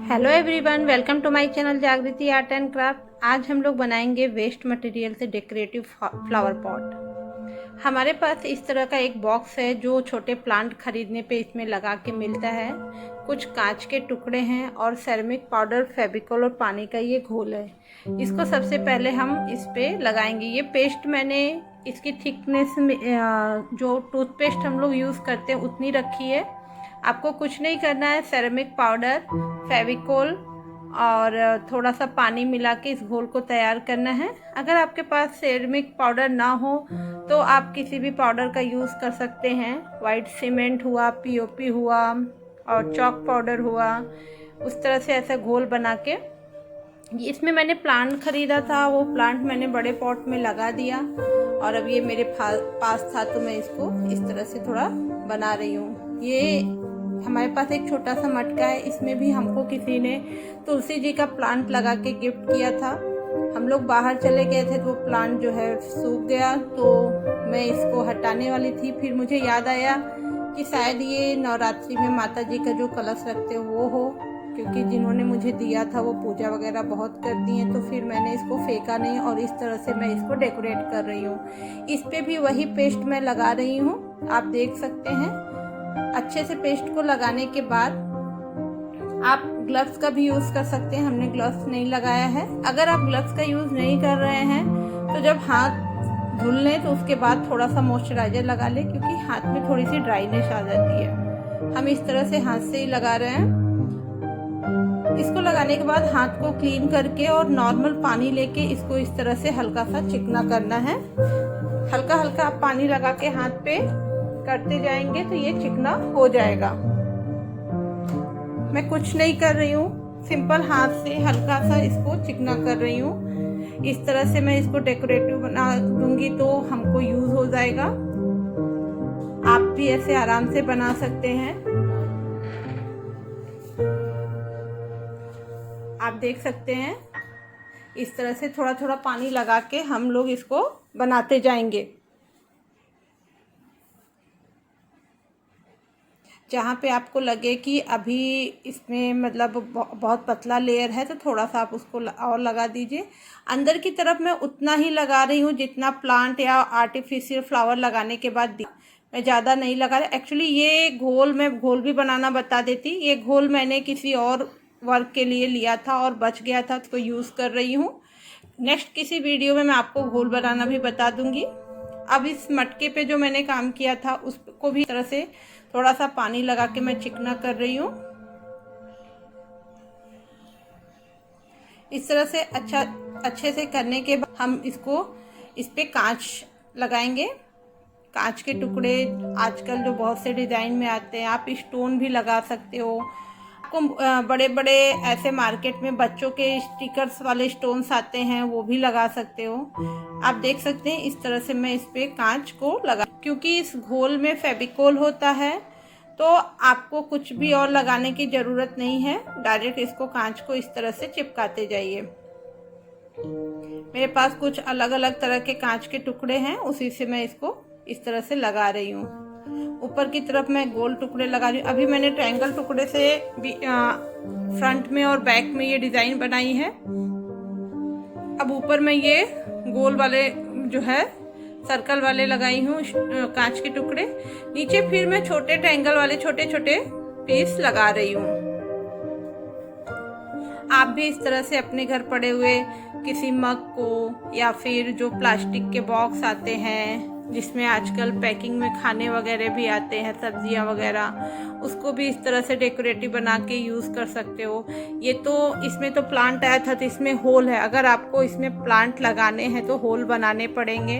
Hello everyone, welcome to my channel Jagriti art and craft. आज हम लोग बनाएंगे वेस्ट मटेरियल से डेकोरेटिव फ्लावर पॉट। हमारे पास इस तरह का एक बॉक्स है जो छोटे प्लांट खरीदने पे इसमें लगा के मिलता है। कुछ कांच के टुकड़े हैं और सेरेमिक पाउडर, फेविकोल और पानी का ये घोल है। इसको सबसे पहले हम इस पे लगाएंगे। ये पेस्ट मैंने इसकी थिकनेस में जो टूथपेस्ट हम लोग यूज़ करते हैं उतनी रखी है। आपको कुछ नहीं करना है, सेरेमिक पाउडर, फेविकोल और थोड़ा सा पानी मिला के इस घोल को तैयार करना है। अगर आपके पास सेरेमिक पाउडर ना हो तो आप किसी भी पाउडर का यूज़ कर सकते हैं। वाइट सीमेंट हुआ, पीओपी हुआ और चॉक पाउडर हुआ। उस तरह से ऐसा घोल बना के इसमें मैंने प्लांट ख़रीदा था, वो प्लांट मैंने बड़े पॉट में लगा दिया और अब ये मेरे पास था तो मैं इसको इस तरह से थोड़ा बना रही हूँ। ये हमारे पास एक छोटा सा मटका है, इसमें भी हमको किसी ने तुलसी जी का प्लांट लगा के गिफ्ट किया था। हम लोग बाहर चले गए थे तो वो प्लांट जो है सूख गया, तो मैं इसको हटाने वाली थी। फिर मुझे याद आया कि शायद ये नवरात्रि में माता जी का जो कलश रखते हो वो हो, क्योंकि जिन्होंने मुझे दिया था वो पूजा वगैरह बहुत करती हैं। तो फिर मैंने इसको फेंका नहीं और इस तरह से मैं इसको डेकोरेट कर रही हूँ। इस पे भी वही पेस्ट मैं लगा रही हूँ, आप देख सकते हैं। अच्छे से पेस्ट को लगाने के बाद आप ग्लव्स का भी यूज़ कर सकते हैं। हमने ग्लव्स नहीं लगाया है। अगर आप ग्लव्स का यूज़ नहीं कर रहे हैं तो जब हाथ धुल लें तो उसके बाद थोड़ा सा मॉइस्चराइजर लगा लें, क्योंकि हाथ में थोड़ी सी ड्राइनेस आ जाती है। हम इस तरह से हाथ से ही लगा रहे हैं। इसको लगाने के बाद हाथ को क्लीन करके और नॉर्मल पानी लेके इसको इस तरह से हल्का सा चिकना करना है। हल्का हल्का आप पानी लगा के हाथ पे करते जाएंगे तो ये चिकना हो जाएगा। मैं कुछ नहीं कर रही हूँ, सिंपल हाथ से हल्का सा इसको चिकना कर रही हूँ। इस तरह से मैं इसको डेकोरेटिव बना दूंगी तो हमको यूज हो जाएगा। आप भी ऐसे आराम से बना सकते हैं। आप देख सकते हैं इस तरह से थोड़ा थोड़ा पानी लगा के हम लोग इसको बनाते जाएंगे। जहाँ पे आपको लगे कि अभी इसमें मतलब बहुत पतला लेयर है तो थोड़ा सा आप उसको और लगा दीजिए। अंदर की तरफ मैं उतना ही लगा रही हूँ जितना प्लांट या आर्टिफिशियल फ्लावर लगाने के बाद मैं ज़्यादा नहीं लगा रही। एक्चुअली ये घोल, मैं घोल भी बनाना बता देती। ये घोल मैंने किसी और वर्क के लिए लिया था और बच गया था तो यूज़ कर रही हूँ। नेक्स्ट किसी वीडियो में मैं आपको घोल बनाना भी बता दूँगी। अब इस मटके पे जो मैंने काम किया था उसको भी तरह से थोड़ा सा पानी लगा के मैं चिकना कर रही हूँ। इस तरह से अच्छे से करने के बाद हम इसको इस पे कांच लगाएंगे। कांच के टुकड़े आजकल जो बहुत से डिज़ाइन में आते हैं, आप स्टोन भी लगा सकते हो। आपको बड़े बड़े ऐसे मार्केट में बच्चों के स्टिकर्स वाले स्टोन्स आते हैं, वो भी लगा सकते हो। आप देख सकते हैं इस तरह से मैं इस पे कांच को लगा, क्योंकि इस घोल में फेविकोल होता है तो आपको कुछ भी और लगाने की ज़रूरत नहीं है। डायरेक्ट इसको कांच को इस तरह से चिपकाते जाइए। मेरे पास कुछ अलग अलग तरह के कांच के टुकड़े हैं, उसी से मैं इसको इस तरह से लगा रही हूँ। ऊपर की तरफ मैं गोल टुकड़े लगा रही हूँ। अभी मैंने ट्रायंगल टुकड़े से फ्रंट में और बैक में ये डिज़ाइन बनाई है। अब ऊपर मैं ये गोल वाले जो है सर्कल वाले लगाई हूँ कांच के टुकड़े। नीचे फिर मैं छोटे ट्रायंगल वाले छोटे छोटे पीस लगा रही हूँ। आप भी इस तरह से अपने घर पड़े हुए किसी मग को या फिर जो प्लास्टिक के बॉक्स आते हैं जिसमें आजकल पैकिंग में खाने वगैरह भी आते हैं, सब्जियां वगैरह, उसको भी इस तरह से डेकोरेटिव बना के यूज़ कर सकते हो। ये तो इसमें तो प्लांट आया था तो इसमें होल है। अगर आपको इसमें प्लांट लगाने हैं तो होल बनाने पड़ेंगे।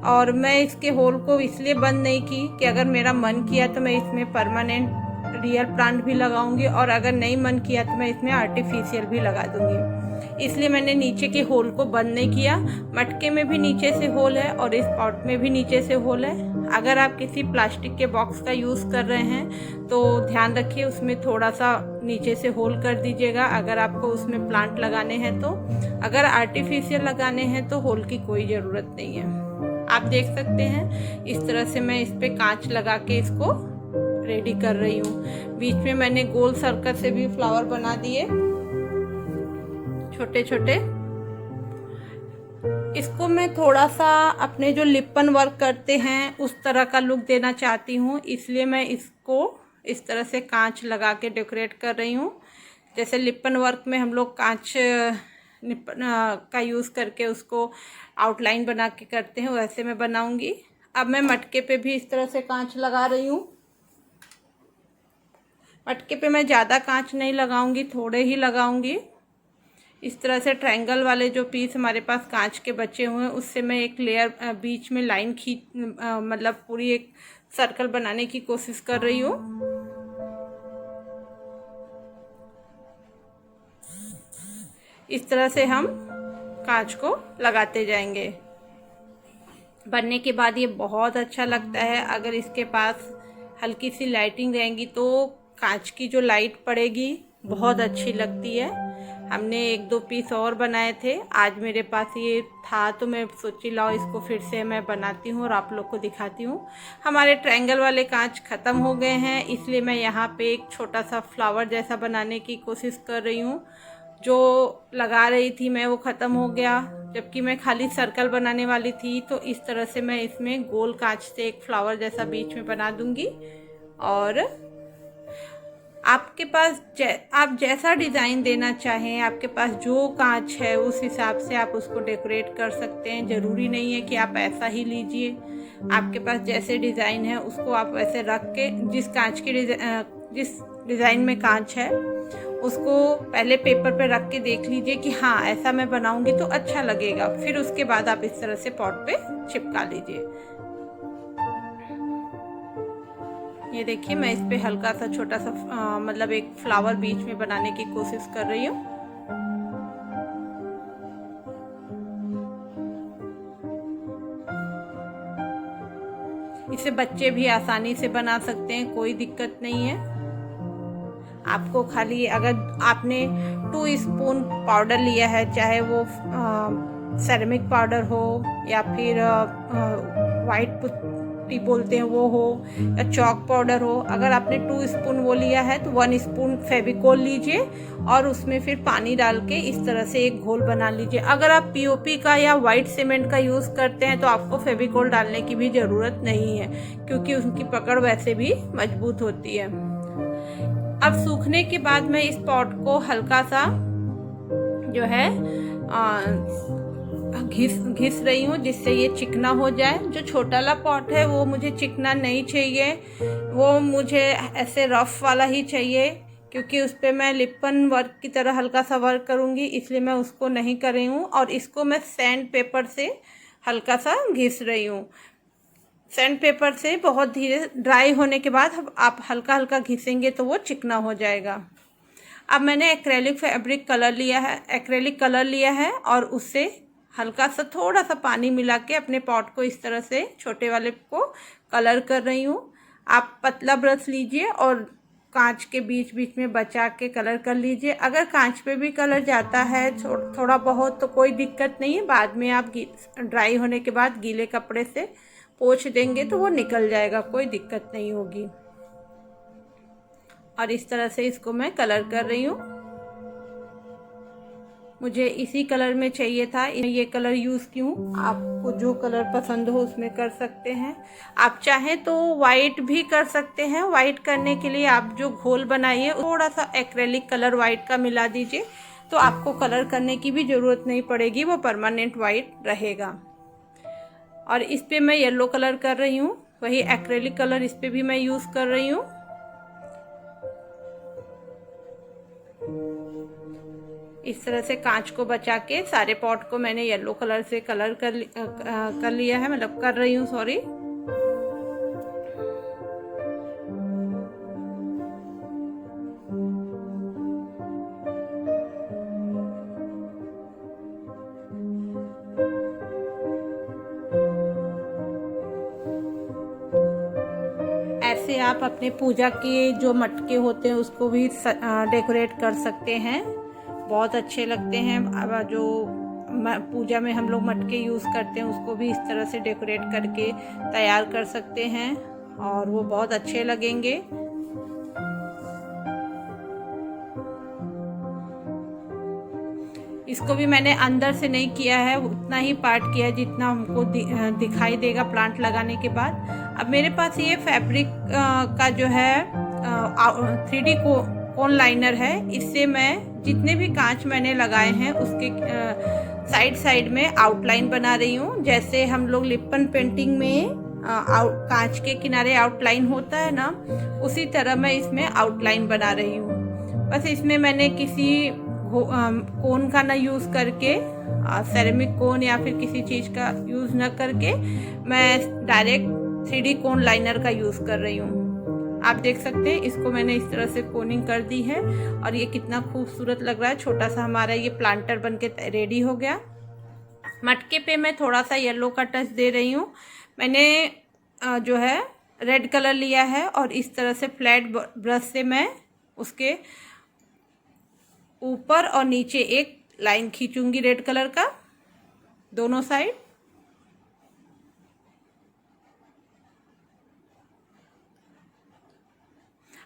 और मैं इसके होल को इसलिए बंद नहीं की कि अगर मेरा मन किया तो मैं इसमें परमानेंट रियल प्लांट भी लगाऊंगी और अगर नहीं मन किया तो मैं इसमें आर्टिफिशियल भी लगा दूंगी। इसलिए मैंने नीचे के होल को बंद नहीं किया। मटके में भी नीचे से होल है और इस पॉट में भी नीचे से होल है। अगर आप किसी प्लास्टिक के बॉक्स का यूज़ कर रहे हैं तो ध्यान रखिए उसमें थोड़ा सा नीचे से होल कर दीजिएगा अगर आपको उसमें प्लांट लगाने हैं तो। अगर आर्टिफिशियल लगाने हैं तो होल की कोई ज़रूरत नहीं है। आप देख सकते हैं इस तरह से मैं इस पर कांच लगा के इसको रेडी कर रही हूँ। बीच में मैंने गोल सर्कल से भी फ्लावर बना दिए छोटे छोटे। इसको मैं थोड़ा सा अपने जो लिपन वर्क करते हैं उस तरह का लुक देना चाहती हूँ, इसलिए मैं इसको इस तरह से कांच लगा के डेकोरेट कर रही हूँ। जैसे लिपन वर्क में हम लोग कांच का यूज़ करके उसको आउटलाइन बना के करते हैं, वैसे मैं बनाऊंगी। अब मैं मटके पे भी इस तरह से कांच लगा रही हूँ। मटके पे मैं ज़्यादा कांच नहीं लगाऊंगी, थोड़े ही लगाऊंगी। इस तरह से ट्रायंगल वाले जो पीस हमारे पास कांच के बचे हुए हैं उससे मैं एक लेयर बीच में लाइन खींच मतलब पूरी एक सर्कल बनाने की कोशिश कर रही हूँ। इस तरह से हम कांच को लगाते जाएंगे। बनने के बाद ये बहुत अच्छा लगता है। अगर इसके पास हल्की सी लाइटिंग रहेगी तो कांच की जो लाइट पड़ेगी बहुत अच्छी लगती है। हमने एक दो पीस और बनाए थे, आज मेरे पास ये था तो मैं सोची लाओ इसको फिर से मैं बनाती हूँ और आप लोग को दिखाती हूँ। हमारे ट्रायंगल वाले कांच ख़त्म हो गए हैं, इसलिए मैं यहाँ पे एक छोटा सा फ्लावर जैसा बनाने की कोशिश कर रही हूँ। जो लगा रही थी मैं वो ख़त्म हो गया, जबकि मैं खाली सर्कल बनाने वाली थी। तो इस तरह से मैं इसमें गोल कांच से एक फ्लावर जैसा बीच में बना दूंगी। और आपके पास आप जैसा डिज़ाइन देना चाहें, आपके पास जो कांच है उस हिसाब से आप उसको डेकोरेट कर सकते हैं। ज़रूरी नहीं है कि आप ऐसा ही लीजिए। आपके पास जैसे डिज़ाइन है उसको आप वैसे रख के जिस डिज़ाइन में कांच है उसको पहले पेपर पे रख के देख लीजिए कि हाँ ऐसा मैं बनाऊंगी तो अच्छा लगेगा। फिर उसके बाद आप इस तरह से पॉट पे चिपका लीजिए। ये देखिए मैं इस पे हल्का सा छोटा सा मतलब एक फ्लावर बीच में बनाने की कोशिश कर रही हूँ। इसे बच्चे भी आसानी से बना सकते हैं, कोई दिक्कत नहीं है। आपको खाली अगर आपने 2 स्पून पाउडर लिया है, चाहे वो सेरेमिक पाउडर हो या फिर वाइट पुट्टी बोलते हैं वो हो या चॉक पाउडर हो, अगर आपने 2 स्पून वो लिया है तो 1 स्पून फेविकोल लीजिए और उसमें फिर पानी डाल के इस तरह से एक घोल बना लीजिए। अगर आप पीओपी का या वाइट सीमेंट का यूज़ करते हैं तो आपको फेविकोल डालने की भी ज़रूरत नहीं है, क्योंकि उनकी पकड़ वैसे भी मजबूत होती है। अब सूखने के बाद मैं इस पॉट को हल्का सा जो है घिस रही हूँ जिससे ये चिकना हो जाए। जो छोटा वाला पॉट है वो मुझे चिकना नहीं चाहिए, वो मुझे ऐसे रफ वाला ही चाहिए, क्योंकि उस पर मैं लिपन वर्क की तरह हल्का सा वर्क करूँगी, इसलिए मैं उसको नहीं कर रही हूँ। और इसको मैं सैंड पेपर से हल्का सा घिस रही हूँ। सैंड पेपर से बहुत धीरे ड्राई होने के बाद आप हल्का हल्का घिसेंगे तो वो चिकना हो जाएगा। अब मैंने एक्रेलिक कलर लिया है और उससे हल्का सा थोड़ा सा पानी मिला के अपने पॉट को इस तरह से छोटे वाले को कलर कर रही हूँ। आप पतला ब्रश लीजिए और कांच के बीच बीच में बचा के कलर कर लीजिए। अगर कांच पे भी कलर जाता है थोड़ा बहुत तो कोई दिक्कत नहीं है, बाद में आप ड्राई होने के बाद गीले कपड़े से पोंछ देंगे तो वो निकल जाएगा, कोई दिक्कत नहीं होगी। और इस तरह से इसको मैं कलर कर रही हूँ। मुझे इसी कलर में चाहिए था, ये कलर यूज़ की हूँ। आपको जो कलर पसंद हो उसमें कर सकते हैं। आप चाहें तो वाइट भी कर सकते हैं। वाइट करने के लिए आप जो घोल बनाइए थोड़ा सा एक्रेलिक कलर वाइट का मिला दीजिए, तो आपको कलर करने की भी ज़रूरत नहीं पड़ेगी, वो परमानेंट वाइट रहेगा। और इस पे मैं येलो कलर कर रही हूँ, वही एक्रेलिक कलर इस पे भी मैं यूज़ कर रही हूँ। इस तरह से कांच को बचा के सारे पॉट को मैंने येलो कलर से कलर कर लिया है, मतलब कर रही हूँ, सॉरी। ऐसे आप अपने पूजा के जो मटके होते हैं उसको भी डेकोरेट कर सकते हैं, बहुत अच्छे लगते हैं। अब जो पूजा में हम लोग मटके यूज़ करते हैं उसको भी इस तरह से डेकोरेट करके तैयार कर सकते हैं और वो बहुत अच्छे लगेंगे। इसको भी मैंने अंदर से नहीं किया है, उतना ही पार्ट किया है जितना हमको दिखाई देगा प्लांट लगाने के बाद। अब मेरे पास ये फैब्रिक का जो है 3D कोन लाइनर है। इससे मैं जितने भी कांच मैंने लगाए हैं उसके साइड साइड में आउटलाइन बना रही हूँ। जैसे हम लोग लिपन पेंटिंग में कांच के किनारे आउटलाइन होता है ना, उसी तरह मैं इसमें आउटलाइन बना रही हूँ। बस इसमें मैंने किसी कोन का ना यूज़ करके, सेरेमिक कोन या फिर किसी चीज़ का यूज़ न करके मैं डायरेक्ट 3D कोन लाइनर का यूज़ कर रही हूँ। आप देख सकते हैं इसको मैंने इस तरह से कोनिंग कर दी है और ये कितना खूबसूरत लग रहा है। छोटा सा हमारा ये प्लांटर बनके रेडी हो गया। मटके पे मैं थोड़ा सा येलो का टच दे रही हूँ। मैंने जो है रेड कलर लिया है और इस तरह से फ्लैट ब्रश से मैं उसके ऊपर और नीचे एक लाइन खींचूंगी रेड कलर का दोनों साइड।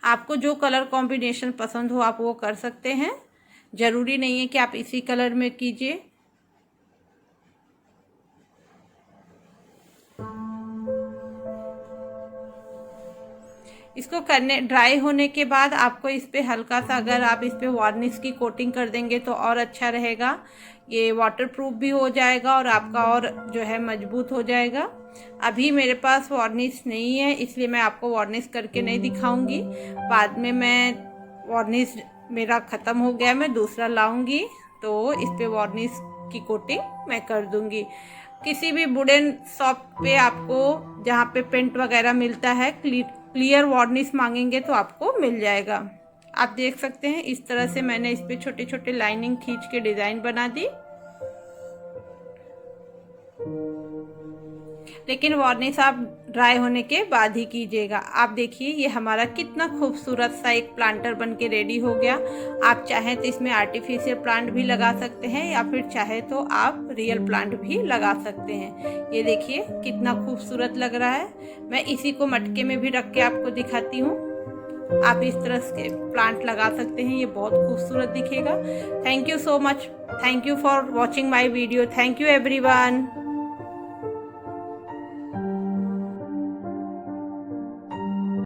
आपको जो कलर कॉम्बिनेशन पसंद हो आप वो कर सकते हैं, ज़रूरी नहीं है कि आप इसी कलर में कीजिए। इसको करने ड्राई होने के बाद आपको इस पे हल्का सा, अगर आप इस पे वार्निश की कोटिंग कर देंगे तो और अच्छा रहेगा। ये वाटरप्रूफ भी हो जाएगा और आपका और जो है मजबूत हो जाएगा। अभी मेरे पास वार्निश नहीं है इसलिए मैं आपको वार्निश करके नहीं दिखाऊंगी। बाद में मैं वार्निश मेरा ख़त्म हो गया, मैं दूसरा लाऊंगी तो इस पे वार्निश की कोटिंग मैं कर दूंगी। किसी भी वुडन शॉप पे आपको जहाँ पे पेंट वगैरह मिलता है क्लियर वार्निश मांगेंगे तो आपको मिल जाएगा। आप देख सकते हैं इस तरह से मैंने इस पे छोटे छोटे लाइनिंग खींच के डिज़ाइन बना दी। लेकिन वार्निश आप ड्राई होने के बाद ही कीजिएगा। आप देखिए ये हमारा कितना खूबसूरत सा एक प्लांटर बन के रेडी हो गया। आप चाहें तो इसमें आर्टिफिशियल प्लांट भी लगा सकते हैं या फिर चाहे तो आप रियल प्लांट भी लगा सकते हैं। ये देखिए कितना खूबसूरत लग रहा है। मैं इसी को मटके में भी रख के आपको दिखाती हूँ। आप इस तरह से प्लांट लगा सकते हैं, ये बहुत खूबसूरत दिखेगा। Thank you so much. Thank you for watching my video. Thank you everyone.